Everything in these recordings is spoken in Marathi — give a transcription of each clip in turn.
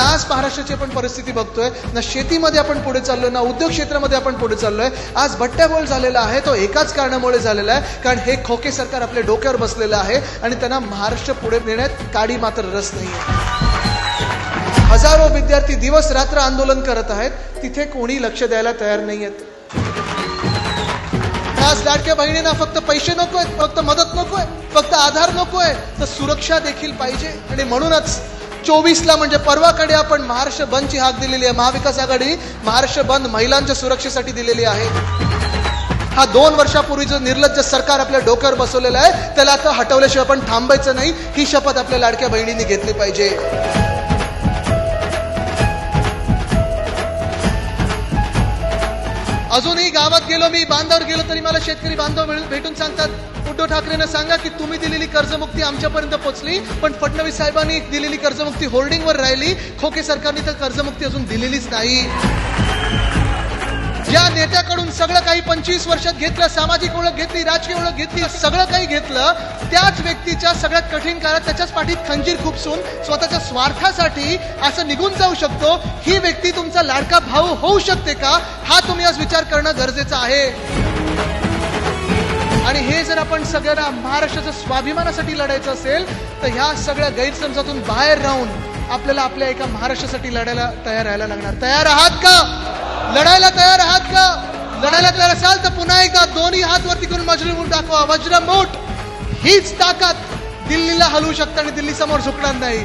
ना आज महाराष्ट्राची आपण परिस्थिती बघतोय, ना शेतीमध्ये आपण पुढे चाललोय, ना उद्योग क्षेत्रामध्ये आपण पुढे चाललोय. आज बट्ट्याबोळ झालेला आहे तो एकाच कारणामुळे झालेला आहे, कारण हे खोके सरकार आपल्या डोक्यावर बसलेलं आहे आणि त्यांना महाराष्ट्र पुढे नेण्यात काडी मात्र रस नाहीये. हजारो विद्यार्थी दिवस रात्र आंदोलन करत आहेत, तिथे कोणी लक्ष द्यायला तयार नाहीयेत. आज लाडक्या बहिणींना फक्त पैसे नकोय, फक्त मदत नकोय, फक्त आधार नकोय, तर सुरक्षा देखील पाहिजे. आणि म्हणूनच 24ला म्हणजे परवाकडे आपण महाराष्ट्र बंदची हाक दिलेली आहे. महाविकास आघाडी महाराष्ट्र बंद महिलांच्या सुरक्षेसाठी दिलेली आहे. हा 2 वर्षापूर्वीचं निर्लज्ज सरकार आपल्या डोक्यावर बसवलेलं आहे, त्याला आता हटवल्याशिवाय आपण थांबायचं नाही, ही शपथ आपल्या लाडक्या बहिणींनी घेतली पाहिजे. अजूनही गावात गेलो मी, बांधावर गेलो तरी मला शेतकरी बांधव भेटून सांगतात, उद्धव ठाकरेंना सांगा की तुम्ही दिलेली कर्जमुक्ती आमच्यापर्यंत पोहोचली, पण फडणवीस साहेबांनी दिलेली कर्जमुक्ती होल्डिंगवर राहिली, खोके सरकारने तर कर्जमुक्ती अजून दिलेलीच नाही. या नेत्याकडून सगळं काही 25 वर्षात घेतलं, सामाजिक ओळख घेतली, राजकीय ओळख घेतली, सगळं काही घेतलं, त्याच व्यक्तीच्या सगळ्यात कठीण काळात त्याच्याच पाठीत खंजीर खुपसून स्वतःच्या स्वार्थासाठी असं निघून जाऊ शकतो, ही व्यक्ती तुमचा लाडका भाऊ होऊ शकते का, हा तुम्ही आज विचार करणं गरजेचं आहे. आणि हे जर आपण सगळ्यांना महाराष्ट्राच्या स्वाभिमानासाठी लढायचं असेल तर ह्या सगळ्या गैरसमजातून बाहेर राहून आपल्याला आपल्या एका महाराष्ट्रासाठी लढायला तयार राहायला लागणार. तयार आहात का? लढायला तयार आहात का? लढायला तयार असाल तर पुन्हा एकदा दोन्ही हात वरती करून वज्रमूठ दाखवा. वज्रमूठ हीच ताकद दिल्लीला हलवू शकते आणि दिल्ली समोर झुकणार नाही.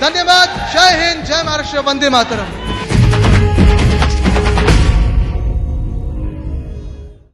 धन्यवाद. जय हिंद, जय महाराष्ट्र, वंदे मातरम.